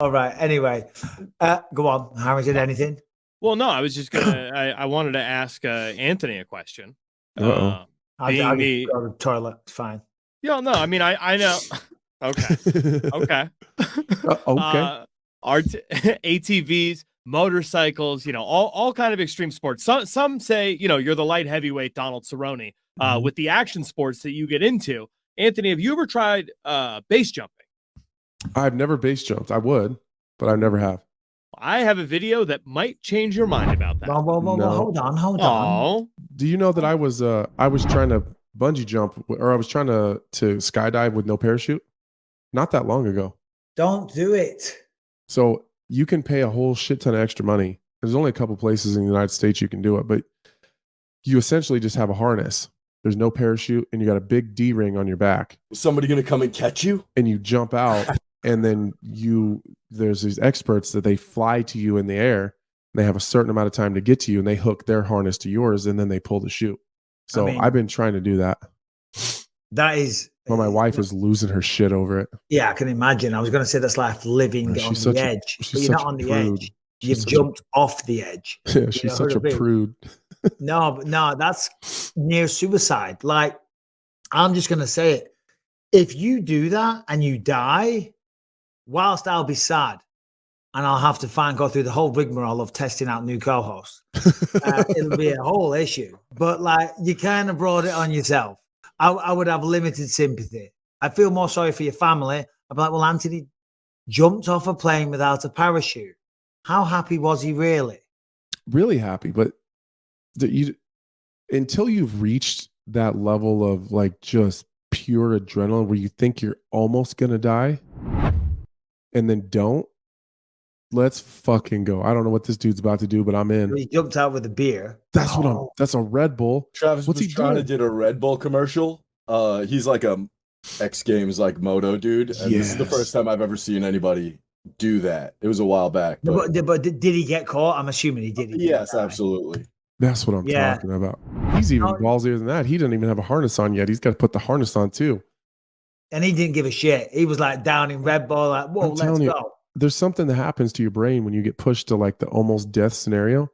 All right. Anyway, go on. Harrington, anything? Well, no, I was just gonna. I wanted to ask Anthony a question. Uh-oh. I'll Being just the go to the toilet. It's fine. Yeah, no, I mean, I know. Okay, okay. Okay. ATVs, motorcycles, all kind of extreme sports. Some say, you're the light heavyweight Donald Cerrone. With the action sports that you get into, Anthony, have you ever tried base jumping? I've never base jumped. I would, but I never have. I have a video that might change your mind about that. Well, No. hold on. Oh, Do you know that I was trying to bungee jump, or I was trying to skydive with no parachute not that long ago? Don't do it. So you can pay a whole shit ton of extra money. There's only a couple places in the United States you can do it, but you essentially just have a harness. There's no parachute, and you got a big D ring on your back. Somebody gonna come and catch you? And you jump out, and then there's these experts that they fly to you in the air. They have a certain amount of time to get to you, and they hook their harness to yours, and then they pull the chute. So I've been trying to do that. That is. Well, my wife is losing her shit over it. Yeah, I can imagine. I was going to say that's like living on the edge, but you're not on the edge. You've jumped off the edge. Yeah, she's such a prude. No, that's near suicide. Like, I'm just going to say it. If you do that and you die, whilst I'll be sad and I'll have to go through the whole rigmarole of testing out new co-hosts, it'll be a whole issue. But like, you kind of brought it on yourself. I would have limited sympathy. I feel more sorry for your family. I'd be like, well, Anthony jumped off a plane without a parachute. How happy was he really? Really happy. But until you've reached that level of like just pure adrenaline where you think you're almost going to die and then don't, let's fucking go. I don't know what this dude's about to do, but I'm in. He jumped out with a beer. That's a Red Bull. Travis was trying to do a Red Bull commercial. He's like a X Games like moto dude. And this is the first time I've ever seen anybody do that. It was a while back. But did he get caught? I'm assuming he did. Yes, absolutely. That's what I'm talking about. He's even ballsier than that. He doesn't even have a harness on yet. He's got to put the harness on too. And he didn't give a shit. He was like down in Red Bull, like, whoa, let's go. There's something that happens to your brain when you get pushed to like the almost death scenario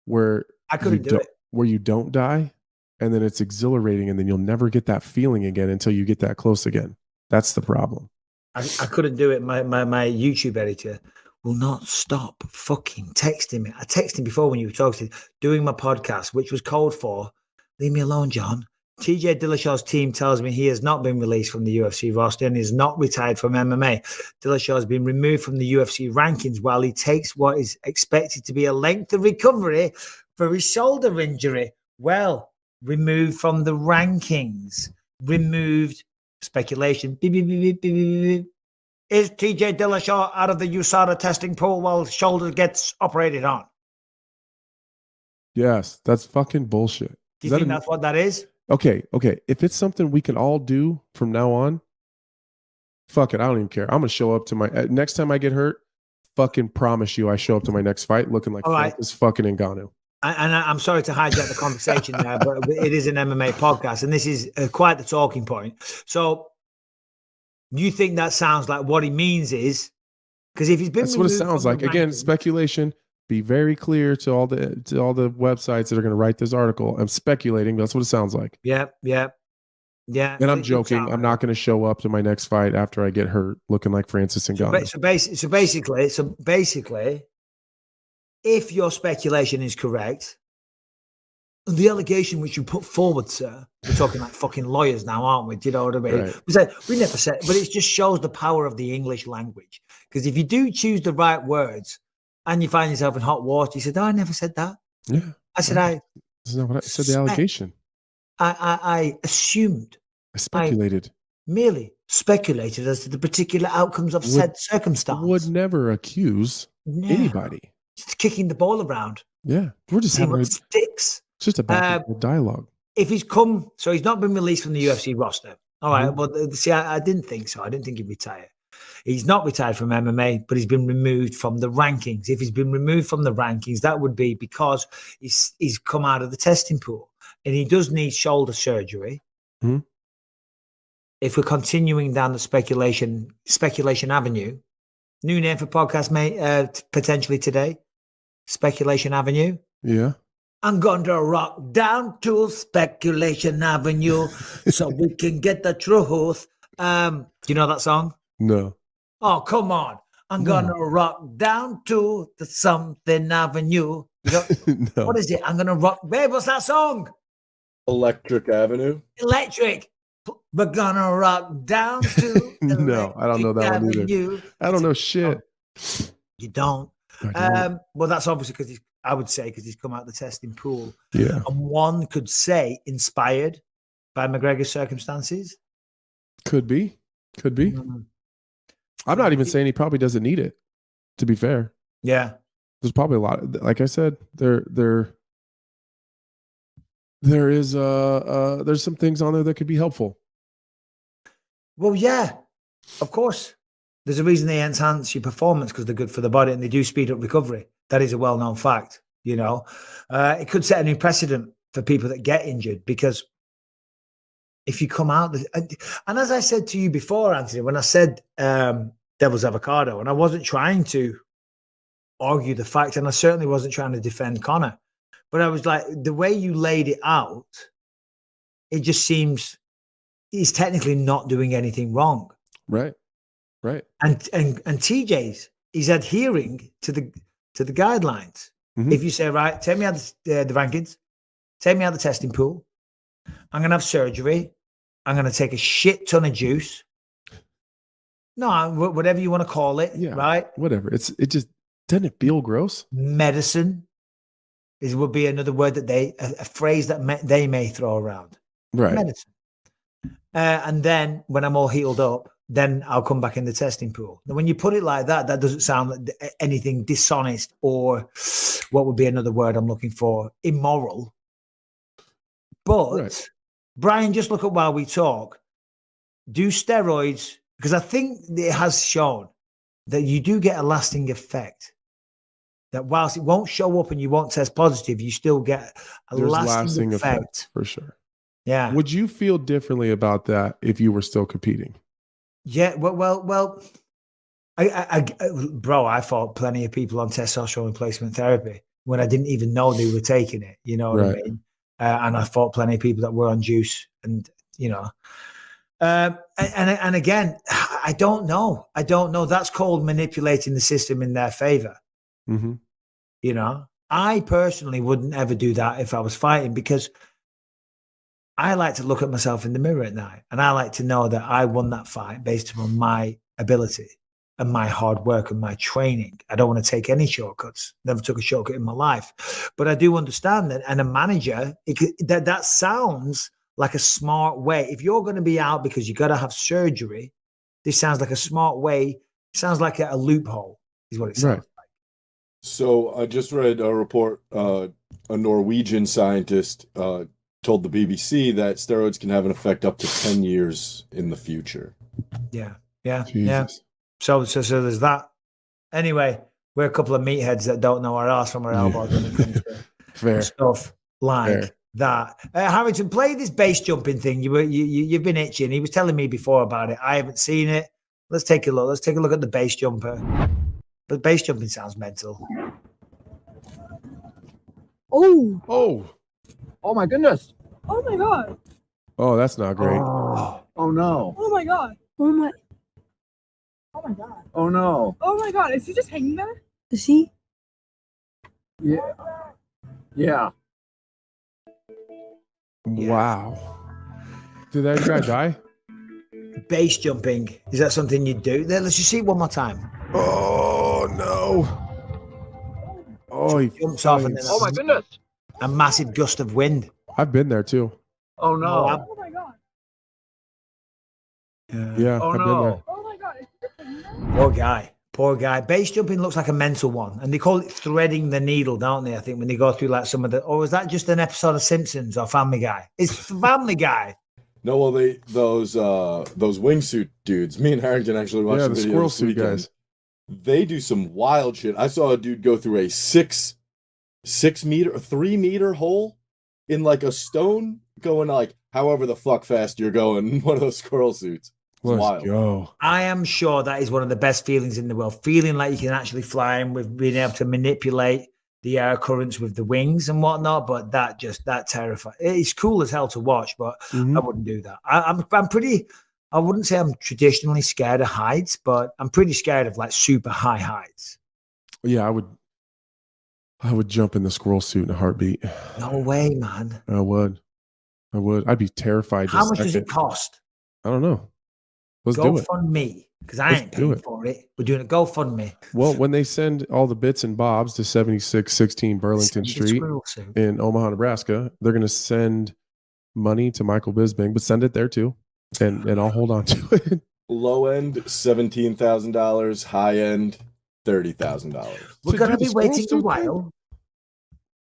where I couldn't do it. Where you don't die, and then it's exhilarating, and then you'll never get that feeling again until you get that close again. That's the problem. I couldn't do it. My YouTube editor will not stop fucking texting me. I texted him before when you were talking, doing my podcast, which was code for, leave me alone, John. TJ Dillashaw's team tells me he has not been released from the UFC roster and is not retired from MMA. Dillashaw has been removed from the UFC rankings while he takes what is expected to be a lengthy recovery for his shoulder injury. Well, removed from the rankings. Removed. Speculation. Beep, beep, beep, beep, beep. Is TJ Dillashaw out of the USADA testing pool while shoulder gets operated on? Yes, that's fucking bullshit. Do you think that's what that is? Okay. If it's something we can all do from now on, fuck it. I don't even care. I'm going to show up to my next time I get hurt. Fucking promise you, I show up to my next fight looking like Francis fucking Ngannou. And I'm sorry to hijack the conversation there, but it is an MMA podcast, and this is quite the talking point. So, you think that sounds like what he means is because if he's been that's what it sounds like. Again, speculation. Be very clear to all the websites that are going to write this article. I'm speculating. That's what it sounds like. Yeah. And I'm joking. I'm not going to show up to my next fight after I get hurt looking like Francis Ngannou. So basically, if your speculation is correct, the allegation which you put forward, sir, we're talking like fucking lawyers now, aren't we? Do you know what I mean? Right. We never said, but it just shows the power of the English language. Because if you do choose the right words, and you find yourself in hot water, you said, "Oh, I never said that." Yeah, I said, This is not what I said. The allegation. I assumed. I speculated. Merely speculated as to the particular outcomes of said circumstance. Would never accuse anybody. Just kicking the ball around. Yeah, we're just having sticks. It's just a back dialogue. If he's so he's not been released from the UFC roster. All right, but see, I didn't think so. I didn't think he'd retire. He's not retired from MMA, but he's been removed from the rankings. If he's been removed from the rankings, that would be because he's come out of the testing pool and he does need shoulder surgery. Mm-hmm. If we're continuing down the speculation avenue, New name for podcast, mate. Potentially today. Speculation Avenue. Yeah. I'm going to rock down to Speculation Avenue so we can get the truth. Do you know that song? No. Oh, come on. I'm going to rock down to the something avenue. You know, No. what is it? I'm going to rock. Babe, what's that song? Electric Avenue. Electric. We're going to rock down to No, I don't know that one either. Avenue. I don't know shit. You don't. I don't. Well, that's obviously because I would say because he's come out of the testing pool. Yeah. And one could say inspired by McGregor's circumstances. Could be. Could be. I'm not even saying he probably doesn't need it, to be fair. Yeah. There's probably a lot. Like I said, there is there's some things on there that could be helpful. Well, yeah, of course. There's a reason they enhance your performance because they're good for the body and they do speed up recovery. That is a well-known fact, you know. It could set a new precedent for people that get injured because if you come out, and as I said to you before, Anthony, when I said devil's avocado, and I wasn't trying to argue the fact, and I certainly wasn't trying to defend Connor, but I was like, the way you laid it out, it just seems he's technically not doing anything wrong. Right. Right. And TJ's, he's adhering to the guidelines. Mhm. If you say, right, take me out the rankings, take me out the testing pool, I'm going to have surgery, I'm going to take a shit ton of juice. No, whatever you want to call it, Yeah. right? Whatever. It just doesn't it feel gross? Medicine would be another word that a phrase that they may throw around. Right. Medicine. And then when I'm all healed up, then I'll come back in the testing pool. Now, when you put it like that, that doesn't sound like anything dishonest or what would be another word I'm looking for, immoral. But Right. Brian, just look at while we talk. Do steroids, because I think it has shown that you do get a lasting effect. That whilst it won't show up and you won't test positive, you still get a There's lasting effect. effects for sure. Yeah. Would you feel differently about that if you were still competing? Yeah. Well. Bro, I fought plenty of people on testosterone replacement therapy when I didn't even know they were taking it. You know what I mean? And I fought plenty of people that were on juice, and you know. And again, I don't know. That's called manipulating the system in their favor. Mm-hmm. You know, I personally wouldn't ever do that if I was fighting because I like to look at myself in the mirror at night and I like to know that I won that fight based on my ability and my hard work and my training. I don't want to take any shortcuts. Never took a shortcut in my life, but I do understand that. And a manager, that sounds like a smart way. If you're going to be out because you got to have surgery, this sounds like a smart way. It sounds like a loophole is what it sounds like. So I just read a report, a Norwegian scientist told the BBC that steroids can have an effect up to 10 years in the future. Yeah. Jesus. So there's that. Anyway, we're a couple of meatheads that don't know our ass from our elbows when it comes to Fair. stuff like that. Harrington, play this base jumping thing. You've been itching. He was telling me before about it. I haven't seen it. Let's take a look. Let's take a look at the base jumper. But base jumping sounds mental. Oh my goodness. Oh my god. Oh, that's not great. Oh no. Oh my god. Oh my. Oh my god. Oh no. Oh my god. Is he just hanging there? Is he? Yeah. Yeah. Wow. Did that guy die? Base jumping. Is that something you do? Let's just see it one more time. Oh no. Oh, he Jumps off and then Oh my goodness. a massive gust of wind. I've been there too. Oh no. Oh my god. Yeah, Oh I've been no. there. Oh my god. Is he just hanging there? Poor guy. Base jumping looks like a mental one. And they call it threading the needle, don't they? I think when they go through like some of the, or is that just an episode of Simpsons or Family Guy? It's Family Guy. No, well, those wingsuit dudes. Me and Harrington actually watched Yeah, the the video squirrel this suit weekend. guys. They do some wild shit. I saw a dude go through a 3 meter hole in like a stone, going like however the fuck fast you're going in one of those squirrel suits. Let's wild. go. I am sure that is one of the best feelings in the world. Feeling like you can actually fly and with being able to manipulate the air currents with the wings and whatnot. But that terrifies. It's cool as hell to watch, but I wouldn't do that. I'm pretty. I wouldn't say I'm traditionally scared of heights, but I'm pretty scared of like super high heights. Yeah, I would jump in the squirrel suit in a heartbeat. No way, man. I would. I'd be terrified. How much does it cost? I don't know. Let's do it. GoFundMe, because I Let's ain't do paying it. for it. We're doing a GoFundMe. Well, when they send all the bits and bobs to 7616 Burlington Send the Street squirrel suit. in Omaha, Nebraska, they're going to send money to Michael Bisping, but send it there too. And I'll hold on to it. Low end $17,000, high end $30,000. We're To going to do the be squirrel waiting a suit while.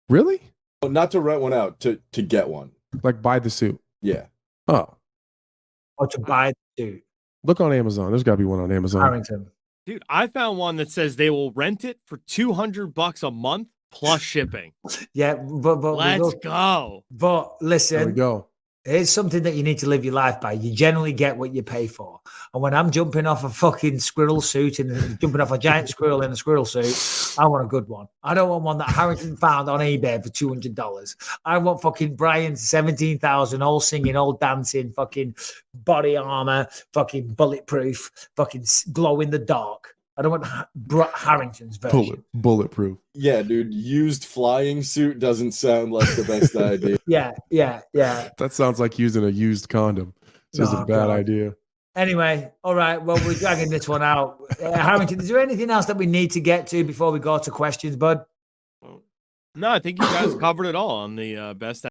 Really? Not to rent one out, to get one. Like buy the suit. Yeah. Oh, Or to buy the suit. look on Amazon. There's got to be one on Amazon. Harrington. Dude, I found one that says they will rent it for $200 a month plus shipping. Yeah, but Let's go. But There we listen, go. here's something that you need to live your life by. You generally get what you pay for. And when I'm jumping off a fucking squirrel suit and jumping off a giant squirrel in a squirrel suit, I want a good one. I don't want one that Harrington found on eBay for $200. I want fucking Brian's 17,000, all singing, all dancing, fucking body armor, fucking bulletproof, fucking glow in the dark. I don't want Harrington's version. Bulletproof. Yeah, dude. Used flying suit doesn't sound like the best idea. Yeah. That sounds like using a used condom. It's just Oh, a bad God. idea. Anyway, all right. Well, we're dragging this one out. Harrington, is there anything else that we need to get to before we go to questions, bud? No, I think you guys covered it all on the best